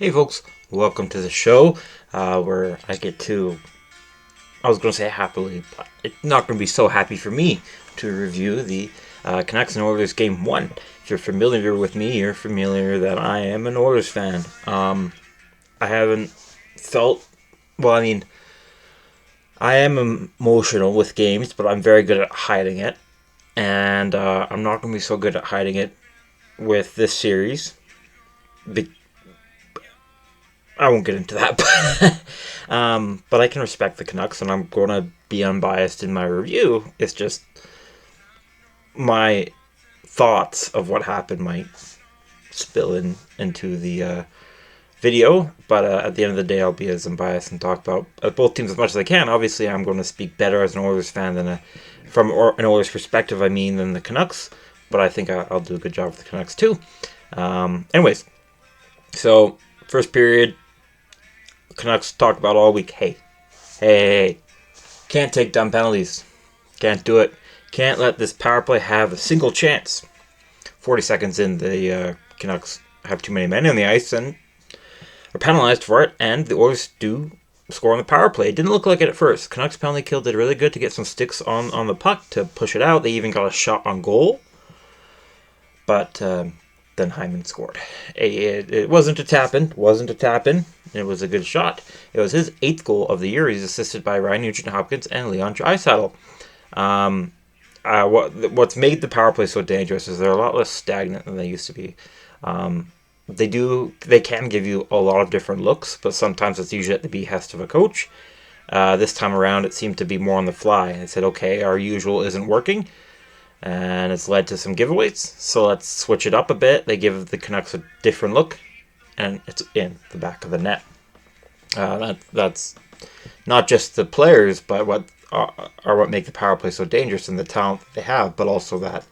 Hey folks, welcome to the show where I get to, I was going to say happily, but it's not going to be so happy for me to review the Canucks and Oilers Game 1. If you're familiar with me, you're familiar that I am an Oilers fan. I haven't felt, well, I mean, I am emotional with games, but I'm very good at hiding it. And I'm not going to be so good at hiding it with this series. I won't get into that, but I can respect the Canucks, and I'm going to be unbiased in my review. It's just my thoughts of what happened might spill into the video, but at the end of the day, I'll be as unbiased and talk about both teams as much as I can. Obviously, I'm going to speak better as an Oilers fan from an Oilers perspective, than the Canucks, but I think I'll do a good job with the Canucks too. Anyways, so first period, Canucks talk about all week. Hey, can't take dumb penalties. Can't do it. Can't let this power play have a single chance. 40 seconds in, the Canucks have too many men on the ice and are penalized for it, and the Oilers do score on the power play. It didn't look like it at first. Canucks penalty kill did really good to get some sticks on the puck to push it out. They even got a shot on goal. But then Hyman scored. It wasn't a tap-in. It was a good shot. It was his 8th goal of the year. He's assisted by Ryan Nugent-Hopkins and Leon Draisaitl. What's made the power play so dangerous is they're a lot less stagnant than they used to be. They can give you a lot of different looks, but sometimes it's usually at the behest of a coach. This time around, it seemed to be more on the fly. It said, okay, our usual isn't working, and it's led to some giveaways, so let's switch it up a bit. They give the Canucks a different look, and it's in the back of the net. That's not just the players, but what make the power play so dangerous and the talent that they have, but also that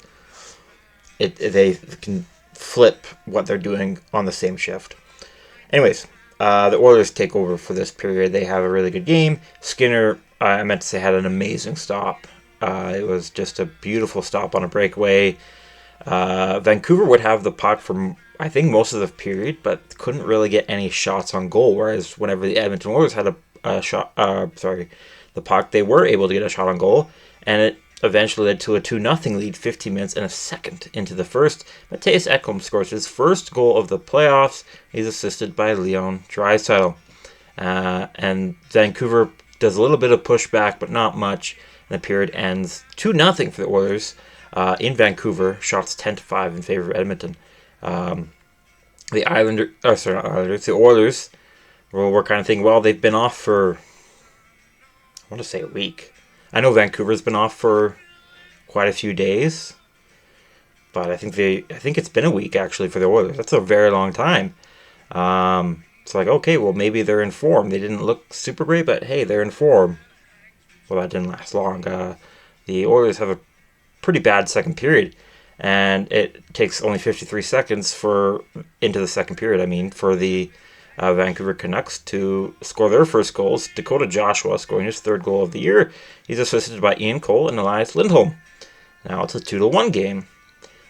they can flip what they're doing on the same shift. Anyways, the Oilers take over for this period. They have a really good game. Skinner, I meant to say, had an amazing stop. It was just a beautiful stop on a breakaway. Vancouver would have the puck for, I think, most of the period, but couldn't really get any shots on goal, whereas whenever the Edmonton Oilers had the puck, they were able to get a shot on goal, and it eventually led to a 2-0 lead 15 minutes and a second into the first. Mattias Ekholm scores his first goal of the playoffs. He's assisted by Leon Draisaitl. And Vancouver does a little bit of pushback, but not much. And the period ends 2-0 for the Oilers in Vancouver. Shots 10-5 in favor of Edmonton. The Oilers, we're kind of thinking, well, they've been off for, I want to say, a week. I know Vancouver's been off for quite a few days, but I think it's been a week actually for the Oilers. That's a very long time. It's like, okay, well, maybe they're in form. They didn't look super great, but hey, they're in form. Well, that didn't last long. The Oilers have a pretty bad second period, and it takes only 53 seconds into the second period. For the Vancouver Canucks to score their first goals. Dakota Joshua scoring his 3rd goal of the year. He's assisted by Ian Cole and Elias Lindholm. Now it's a 2-1 game.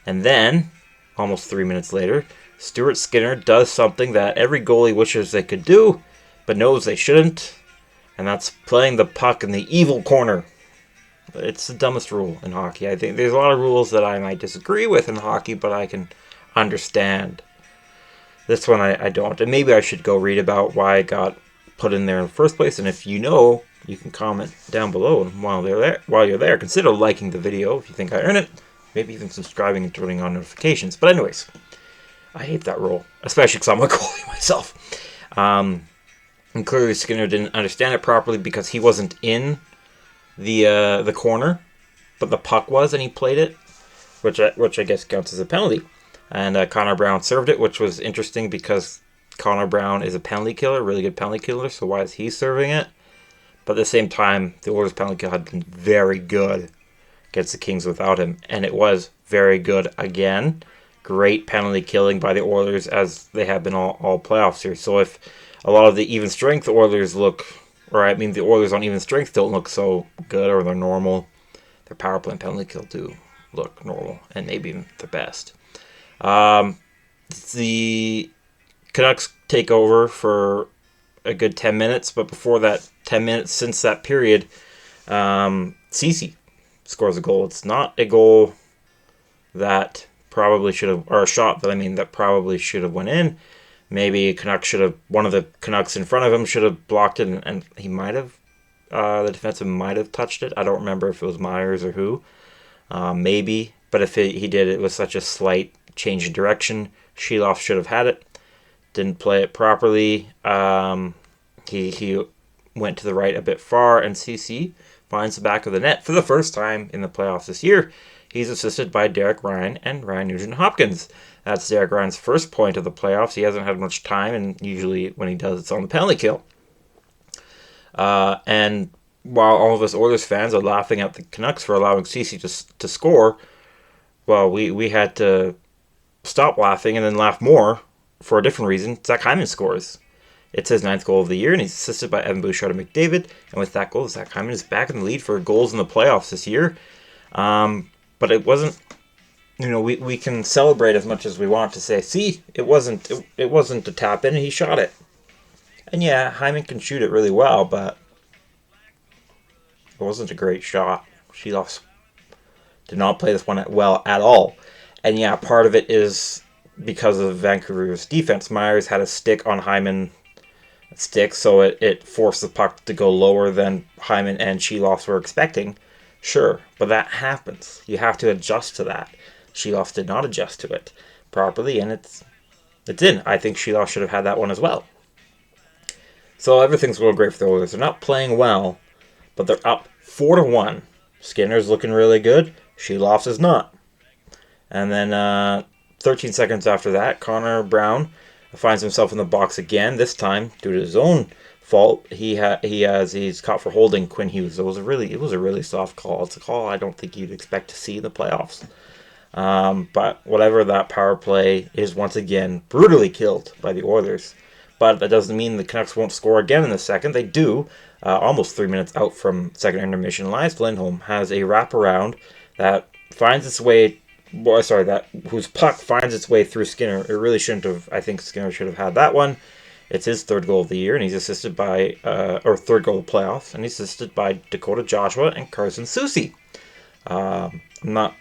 And then, almost 3 minutes later, Stuart Skinner does something that every goalie wishes they could do, but knows they shouldn't, and that's playing the puck in the evil corner. It's the dumbest rule in hockey. I think there's a lot of rules that I might disagree with in hockey, but I can understand. This one I don't, and maybe I should go read about why it got put in there in the first place. And if you know, you can comment down below. And while you're there, consider liking the video if you think I earn it. Maybe even subscribing and turning on notifications. But anyways, I hate that rule, especially because I'm a goalie myself. And clearly Skinner didn't understand it properly because he wasn't in the corner, but the puck was, and he played it, which I guess counts as a penalty. And Connor Brown served it, which was interesting because Connor Brown is a penalty killer, really good penalty killer, so why is he serving it? But at the same time, the Oilers' penalty kill had been very good against the Kings without him, and it was very good again. Great penalty killing by the Oilers, as they have been all playoff series. So if a lot of the even strength Oilers the Oilers on even strength don't look so good, or they're normal, their power play and penalty kill do look normal, and maybe even the best. The Canucks take over for a good 10 minutes, but before that 10 minutes, since that period, Ceci scores a goal. It's not a goal that probably should have, or a shot that that probably should have went in. Maybe a Canuck should have, one of the Canucks in front of him should have blocked it, and he might have, the defenseman might have touched it. I don't remember if it was Myers or who. Maybe, but if he did, it was such a slight change in direction. Sheloff should have had it. Didn't play it properly. He went to the right a bit far, and CC finds the back of the net for the first time in the playoffs this year. He's assisted by Derek Ryan and Ryan Nugent-Hopkins. That's Derek Ryan's first point of the playoffs. He hasn't had much time, and usually when he does, it's on the penalty kill. And while all of us Oilers fans are laughing at the Canucks for allowing CC to score, well, we had to stop laughing and then laugh more for a different reason. Zach Hyman scores. It's his 9th goal of the year, and he's assisted by Evan Bouchard and McDavid. And with that goal, Zach Hyman is back in the lead for goals in the playoffs this year. But it wasn't, we can celebrate as much as we want to say, see, it wasn't a tap in, and he shot it. And yeah, Hyman can shoot it really well, but it wasn't a great shot. Sheloff did not play this one well at all. And yeah, part of it is because of Vancouver's defense. Myers had a stick on Hyman stick, so it forced the puck to go lower than Hyman and Sheloff were expecting. Sure, but that happens. You have to adjust to that. Sheloff did not adjust to it properly, and it's in. I think Sheloff should have had that one as well. So everything's going great for the Oilers. They're not playing well, but they're up 4-1. Skinner's looking really good. Sheloff is not. And then 13 seconds after that, Connor Brown finds himself in the box again. This time, due to his own fault, he's caught for holding Quinn Hughes. It was a really soft call. It's a call I don't think you'd expect to see in the playoffs. But whatever, that power play is once again brutally killed by the Oilers. But that doesn't mean the Canucks won't score again in the second. They do. Almost 3 minutes out from second intermission, Elias Lindholm has a wraparound that finds its way. Whose puck finds its way through Skinner. It really shouldn't have. I think Skinner should have had that one. It's his 3rd goal of the year, and he's assisted by, or 3rd goal of the playoffs, and he's assisted by Dakota Joshua and Carson Soucy. I'm not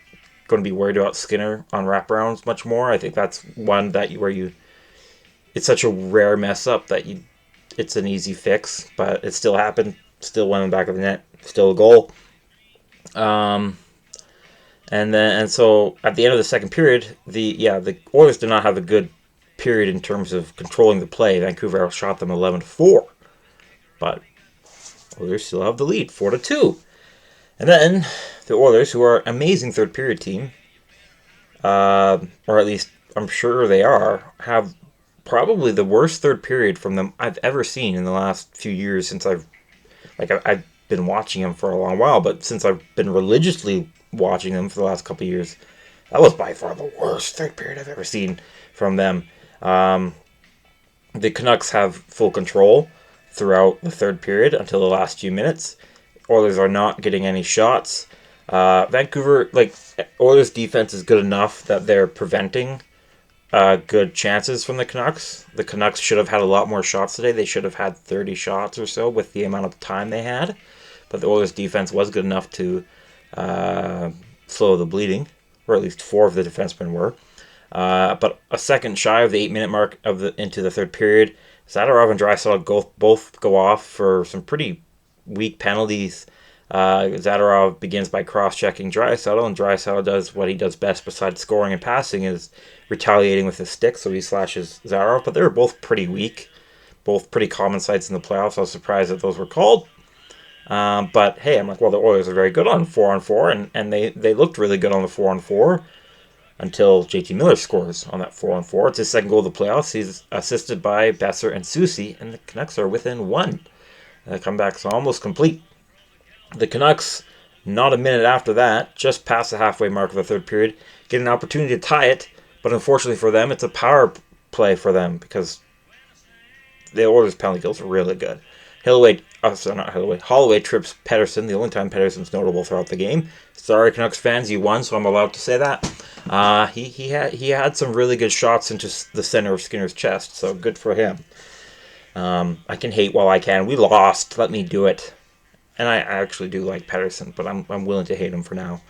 going to be worried about Skinner on wraparounds much more. I think that's one that it's such a rare mess up that it's an easy fix, but it still happened. Still went in the back of the net. Still a goal. And so at the end of the second period, the Oilers did not have a good period in terms of controlling the play. Vancouver outshot them 11-4, but Oilers still have the lead, 4-2. And then the Oilers, who are an amazing third period team, or at least I'm sure they are, have probably the worst third period from them I've ever seen in the last few years since I've been watching them for a long while, but since I've been religiously watching them for the last couple of years, that was by far the worst third period I've ever seen from them. The Canucks have full control throughout the third period until the last few minutes. Oilers are not getting any shots. Vancouver, Oilers defense is good enough that they're preventing good chances from the Canucks. The Canucks should have had a lot more shots today. They should have had 30 shots or so with the amount of time they had. But the Oilers defense was good enough to slow the bleeding, or at least 4 of the defensemen were. But a second shy of the 8-minute mark into the third period, Zadorov and Draisaitl both go off for some pretty weak penalties. Zadorov begins by cross-checking Draisaitl, and Draisaitl does what he does best besides scoring and passing, is retaliating with his stick, so he slashes Zadorov. But they were both pretty weak, both pretty common sights in the playoffs. I was surprised that those were called. But hey, I'm like, well, the Oilers are very good on 4-on-4, and they looked really good on the 4-on-4 until JT Miller scores on that 4-on-4. It's his second goal of the playoffs. He's assisted by Besser and Soucy, and the Canucks are within 1. The comeback's almost complete. The Canucks, not a minute after that, just past the halfway mark of the third period, get an opportunity to tie it, but unfortunately for them, it's a power play for them because the Oilers' penalty kills are really good. Holloway trips Pettersson, the only time Pettersson's notable throughout the game. Sorry, Canucks fans, you won, so I'm allowed to say that. He had some really good shots into the center of Skinner's chest, so good for him. I can hate while I can. We lost. Let me do it. And I actually do like Pettersson, but I'm willing to hate him for now.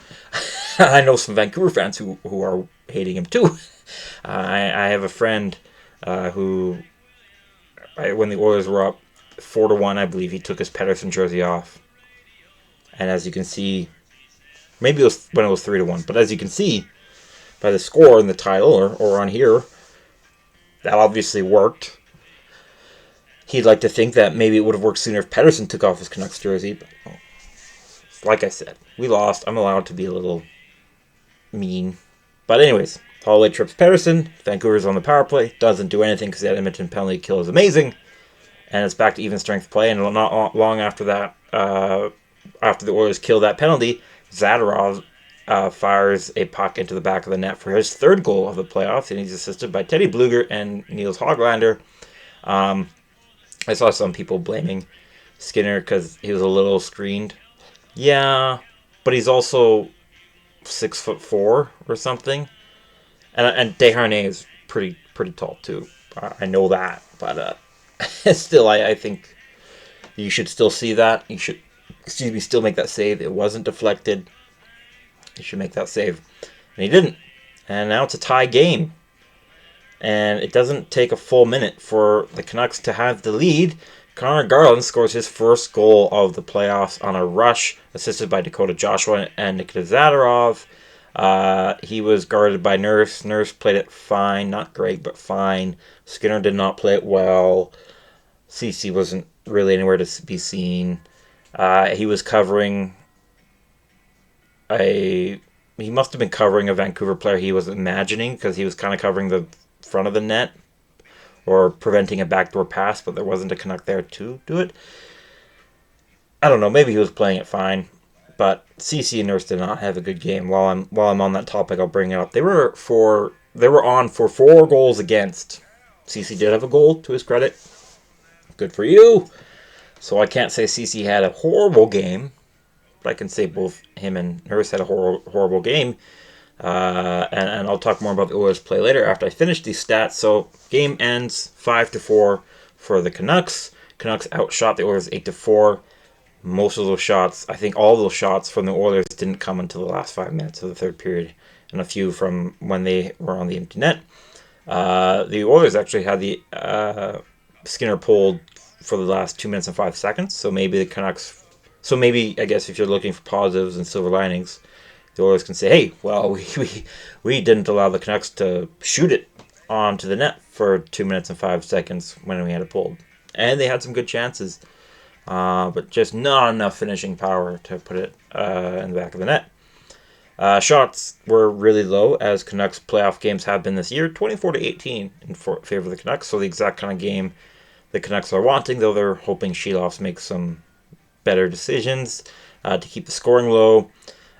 I know some Vancouver fans who are hating him too. I have a friend who, when the Oilers were up 4-1, I believe, he took his Pettersson jersey off. And as you can see, maybe it was when it was 3-1, but as you can see by the score in the title or on here, that obviously worked. He'd like to think that maybe it would have worked sooner if Pettersson took off his Canucks jersey. But like I said, we lost. I'm allowed to be a little mean. But anyways, Holloway trips Pettersson. Vancouver's on the power play. Doesn't do anything because that Edmonton penalty kill is amazing. And it's back to even strength play. And not long after that, after the Oilers kill that penalty, Zadorov fires a puck into the back of the net for his third goal of the playoffs. And he's assisted by Teddy Bluger and Niels Hoglander. I saw some people blaming Skinner because he was a little screened. Yeah, but he's also 6'4" or something, and Desharnais is pretty tall too. I know that, but still, I think you should still see that. You should, still make that save. It wasn't deflected. You should make that save, and he didn't. And now it's a tie game. And it doesn't take a full minute for the Canucks to have the lead. Connor Garland scores his first goal of the playoffs on a rush, assisted by Dakota Joshua and Nikita Zadorov. He was guarded by Nurse. Nurse played it fine. Not great, but fine. Skinner did not play it well. CC wasn't really anywhere to be seen. He was covering he must have been covering a Vancouver player he was imagining, because he was kind of covering the front of the net or preventing a backdoor pass, but there wasn't a Canuck there to do it. I don't know, maybe he was playing it fine, but CC and Nurse did not have a good game. While I'm on that topic, I'll bring it up. They were on for 4 goals against. CC did have a goal, to his credit. Good for you. So I can't say CC had a horrible game, but I can say both him and Nurse had a horrible game. And I'll talk more about the Oilers play later after I finish these stats. So game ends 5-4 for the Canucks. Canucks outshot the Oilers 8-4. Most of those shots, I think all those shots from the Oilers didn't come until the last 5 minutes of the third period, and a few from when they were on the empty net. The Oilers actually had the Skinner pulled for the last 2 minutes and 5 seconds. So maybe the Canucks. So maybe, I guess, if you're looking for positives and silver linings, the Oilers can say, hey, well, we didn't allow the Canucks to shoot it onto the net for 2 minutes and 5 seconds when we had it pulled. And they had some good chances, but just not enough finishing power to put it in the back of the net. Shots were really low, as Canucks playoff games have been this year, 24-18 in favor of the Canucks. So the exact kind of game the Canucks are wanting, though they're hoping Sheeloffs make some better decisions to keep the scoring low.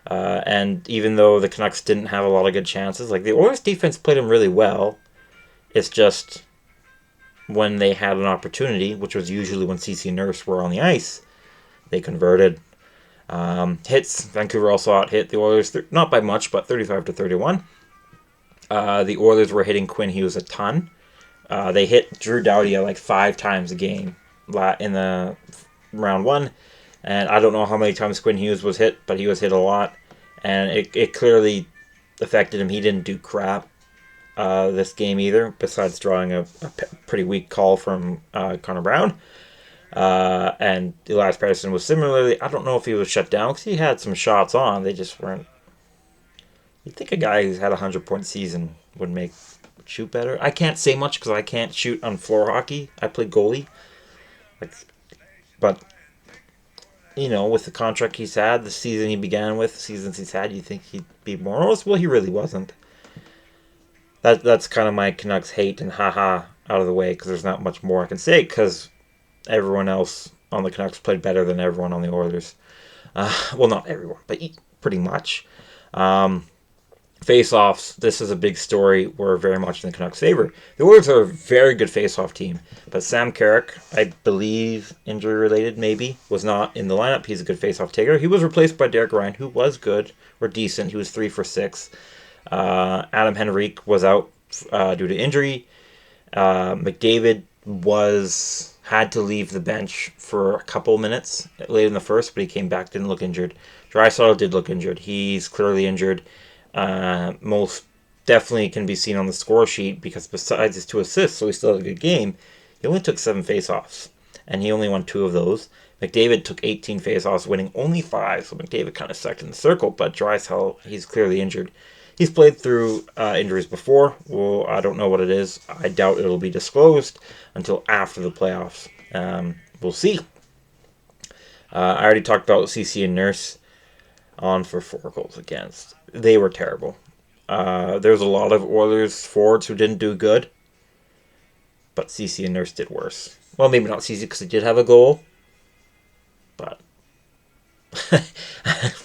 And even though the Canucks didn't have a lot of good chances, like the Oilers defense played them really well. It's just when they had an opportunity, which was usually when CC and Nurse were on the ice, they converted. Hits, Vancouver also out-hit the Oilers, not by much, but 35-31. The Oilers were hitting Quinn Hughes a ton. They hit Drew Doughty like 5 times a game in the round 1. And I don't know how many times Quinn Hughes was hit, but he was hit a lot. And it clearly affected him. He didn't do crap this game either, besides drawing a pretty weak call from Connor Brown. And Elias Pettersson was similarly, I don't know if he was shut down, because he had some shots on. They just weren't. You'd think a guy who's had a 100-point season would shoot better. I can't say much because I can't shoot on floor hockey. I play goalie. But with the contract he's had, the season he began with, the seasons he's had, you'd think he'd be more noticeable. He really wasn't. That's kind of my Canucks hate and haha out of the way, because there's not much more I can say, because everyone else on the Canucks played better than everyone on the Oilers. Well, not everyone, but pretty much. Face-offs, this is a big story. We're very much in the Canucks' favor. The Oilers are a very good face-off team, but Sam Carrick, I believe injury-related maybe, was not in the lineup. He's a good face-off taker. He was replaced by Derek Ryan, who was good or decent. He was 3 for 6. Adam Henrique was out due to injury. McDavid had to leave the bench for a couple minutes late in the first, but he came back, didn't look injured. Draisaitl did look injured. He's clearly injured. Most definitely can be seen on the score sheet because besides his 2 assists, so he still had a good game, he only took 7 faceoffs, and he only won 2 of those. McDavid took 18 faceoffs, winning only 5, so McDavid kind of sucked in the circle, but Draisaitl, he's clearly injured. He's played through injuries before. Well, I don't know what it is. I doubt it'll be disclosed until after the playoffs. We'll see. I already talked about CC and Nurse on for 4 goals against. They were terrible. There's a lot of Oilers forwards who didn't do good, but CC and Nurse did worse. Well, maybe not CC because he did have a goal, but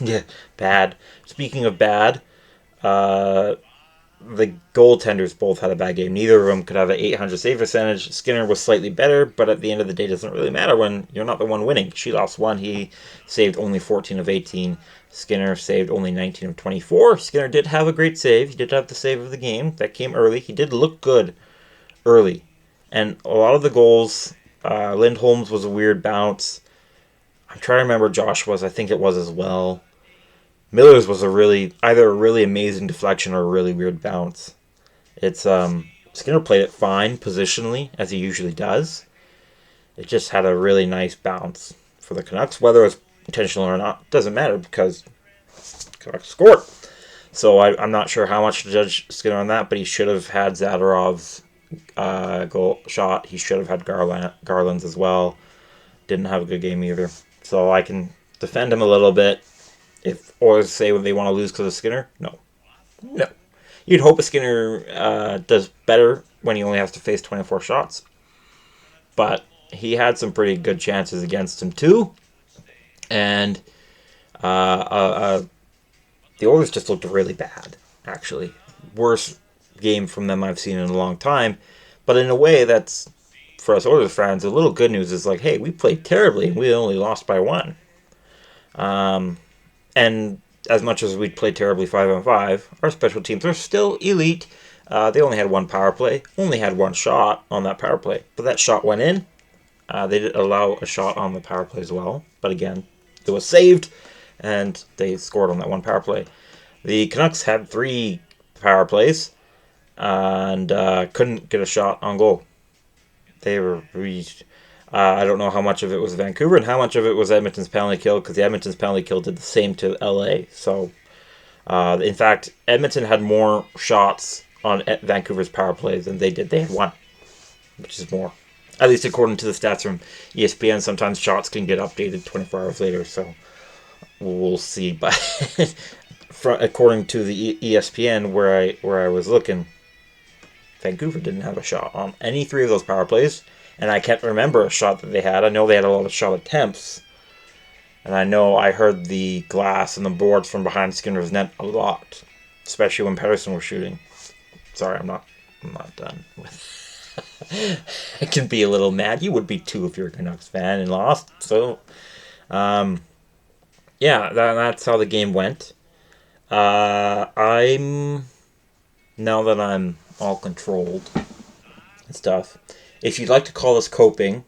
yeah, bad. Speaking of bad, the goaltenders both had a bad game. Neither of them could have an 800 save percentage. Skinner was slightly better, but at the end of the day, it doesn't really matter when you're not the one winning. She lost 1. He saved only 14 of 18. Skinner saved only 19 of 24. Skinner did have a great save. He did have the save of the game. That came early. He did look good early. And a lot of the goals, Lindholm's was a weird bounce. I'm trying to remember Joshua's. I think it was as well. Miller's was either a really amazing deflection or a really weird bounce. It's Skinner played it fine positionally as he usually does. It just had a really nice bounce for the Canucks. Whether it's intentional or not doesn't matter because Canucks scored. So I'm not sure how much to judge Skinner on that, but he should have had Zadorov's goal shot. He should have had Garland's as well. Didn't have a good game either. So I can defend him a little bit. If Oilers say they want to lose because of Skinner, no. You'd hope a Skinner does better when he only has to face 24 shots. But he had some pretty good chances against him too. And the Oilers just looked really bad, actually. Worst game from them I've seen in a long time. But in a way, that's, for us Oilers fans, a little good news is like, hey, we played terribly. We only lost by 1. And as much as we played terribly 5-on-5, our special teams are still elite. They only had 1 power play, only had 1 shot on that power play. But that shot went in. They did allow a shot on the power play as well. But again, it was saved, and they scored on that 1 power play. The Canucks had 3 power plays and couldn't get a shot on goal. They were I don't know how much of it was Vancouver and how much of it was Edmonton's penalty kill, because the Edmonton's penalty kill did the same to LA. So, in fact, Edmonton had more shots on Vancouver's power play than they did. They had 1, which is more. At least according to the stats from ESPN, sometimes shots can get updated 24 hours later, so we'll see. But according to the ESPN, where I was looking, Vancouver didn't have a shot on any 3 of those power plays. And I can't remember a shot that they had. I know they had a lot of shot attempts. And I know I heard the glass and the boards from behind Skinner's net a lot. Especially when Pettersson was shooting. Sorry, I'm not done with I can be a little mad. You would be too if you're a Canucks fan and lost. So, yeah, that's how the game went. Now that I'm all controlled and stuff, if you'd like to call this coping,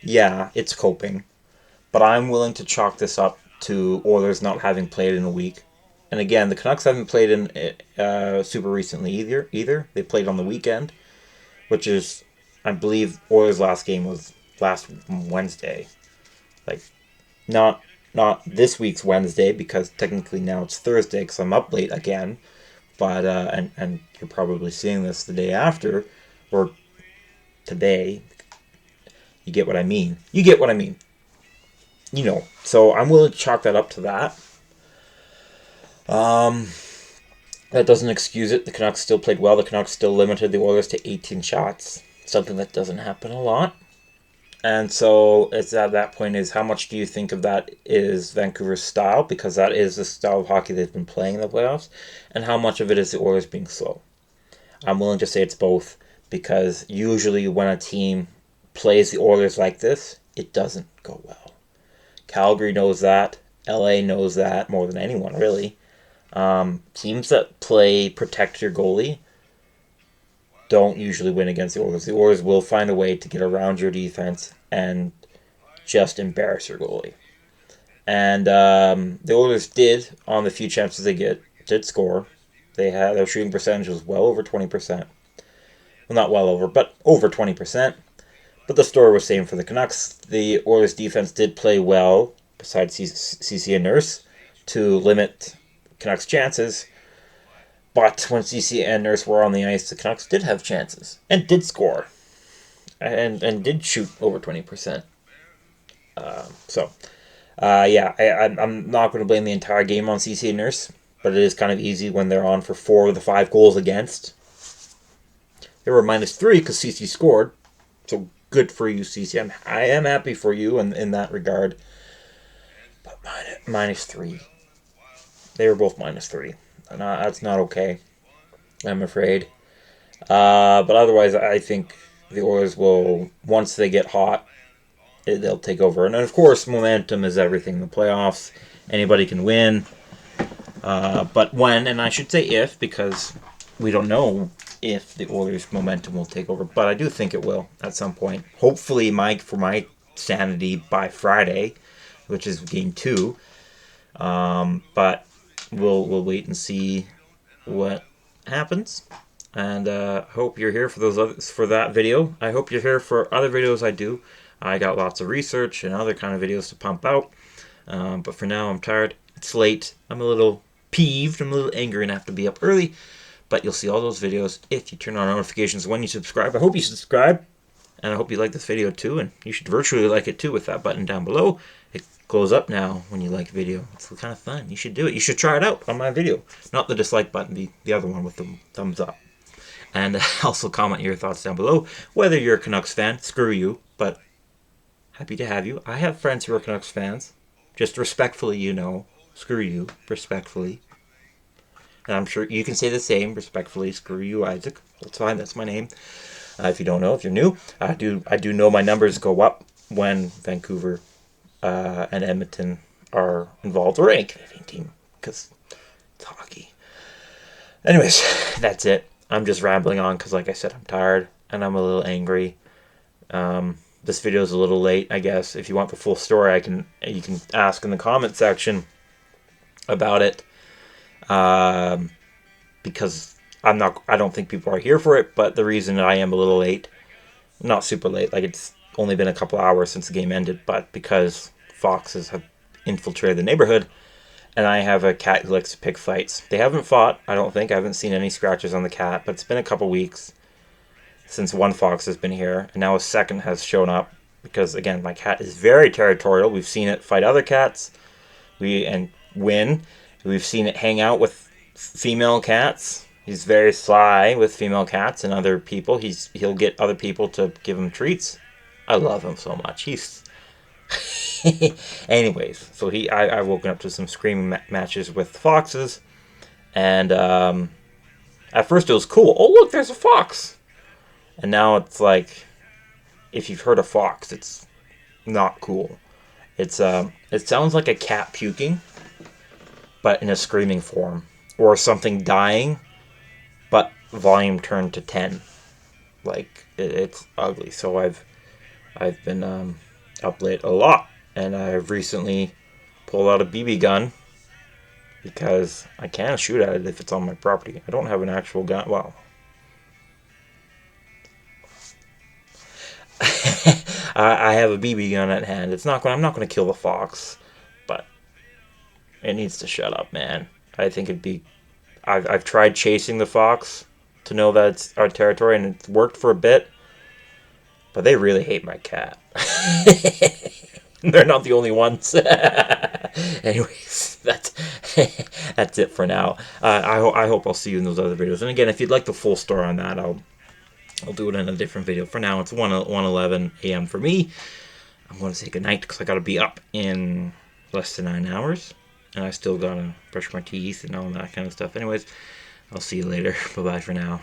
yeah, it's coping. But I'm willing to chalk this up to Oilers not having played in a week. And again, the Canucks haven't played in super recently either. They played on the weekend, which is, I believe, Oilers' last game was last Wednesday. Like, not this week's Wednesday, because technically now it's Thursday because I'm up late again. But and you're probably seeing this the day after, or today. You get what I mean. You know. So I'm willing to chalk that up to that. That doesn't excuse it. The Canucks still played well. The Canucks still limited the Oilers to 18 shots. Something that doesn't happen a lot. And so it's at that point is, how much do you think of that is Vancouver's style? Because that is the style of hockey they've been playing in the playoffs. And how much of it is the Oilers being slow? I'm willing to say it's both. Because usually when a team plays the Oilers like this, it doesn't go well. Calgary knows that. LA knows that more than anyone, really. Teams that play protect your goalie don't usually win against the Oilers. The Oilers will find a way to get around your defense and just embarrass your goalie. And the Oilers did, on the few chances they did score. Their shooting percentage was well over 20%. Well, not well over, but over 20%. But the story was same for the Canucks. The Oilers defense did play well, besides CC and Nurse, to limit Canucks' chances. But when CC and Nurse were on the ice, the Canucks did have chances and did score and did shoot over 20%. I'm not going to blame the entire game on CC and Nurse, but it is kind of easy when they're on for 4 of the 5 goals against. They were -3 because CC scored, so good for you, CC. I am happy for you in that regard. But -3. They were both -3. And that's not okay, I'm afraid. But otherwise, I think the Oilers will, once they get hot, they'll take over. And of course, momentum is everything in the playoffs. Anybody can win. But when, and I should say if, because we don't know if the Oilers' momentum will take over. But I do think it will at some point. Hopefully, for my sanity, by Friday, which is game 2. But we'll wait and see what happens. And hope you're here for that video. I hope you're here for other videos I do. I got lots of research and other kind of videos to pump out. But for now, I'm tired. It's late. I'm a little peeved. I'm a little angry and I have to be up early. But you'll see all those videos if you turn on notifications when you subscribe. I hope you subscribe. And I hope you like this video too. And you should virtually like it too with that button down below. It goes up now when you like a video. It's kind of fun. You should do it. You should try it out on my video. Not the dislike button, the other one with the thumbs up. And also comment your thoughts down below. Whether you're a Canucks fan, screw you. But happy to have you. I have friends who are Canucks fans. Just respectfully, screw you, respectfully. And I'm sure you can say the same, respectfully, screw you, Isaac. That's fine, that's my name. If you don't know, if you're new, I do know my numbers go up when Vancouver and Edmonton are involved, or any Canadian team, because it's hockey. Anyways, that's it. I'm just rambling on because, like I said, I'm tired and I'm a little angry. This video is a little late, I guess. If you want the full story, you can ask in the comment section about it. Because I don't think people are here for it, but the reason I am a little late, not super late, like it's only been a couple hours since the game ended, but because foxes have infiltrated the neighborhood, and I have a cat who likes to pick fights. They haven't fought, I don't think. I haven't seen any scratches on the cat, but it's been a couple weeks since one fox has been here, and now a second has shown up, because again, my cat is very territorial. We've seen it fight other cats, and win. We've seen it hang out with female cats. He's very sly with female cats and other people. He'll get other people to give him treats. I love him so much. He's anyways, so I've woken up to some screaming matches with foxes, and at first it was cool. Oh look, there's a fox, and now it's like, if you've heard of fox, it's not cool. It sounds like a cat puking, but in a screaming form, or something dying, but volume turned to 10. Like it's ugly. So I've been up late a lot. And I've recently pulled out a BB gun because I can shoot at it if it's on my property. I don't have an actual gun. Well, I have a BB gun at hand. I'm not going to kill the fox, but it needs to shut up, man. I think it'd be. I've tried chasing the fox to know that it's our territory, and it's worked for a bit. But they really hate my cat. They're not the only ones. Anyways, that's it for now. I hope I'll see you in those other videos. And again, if you'd like the full story on that, I'll do it in a different video. For now, it's 1:11 a.m. for me. I'm going to say goodnight because I got to be up in less than 9 hours. And I still got to brush my teeth and all that kind of stuff. Anyways, I'll see you later. Bye-bye for now.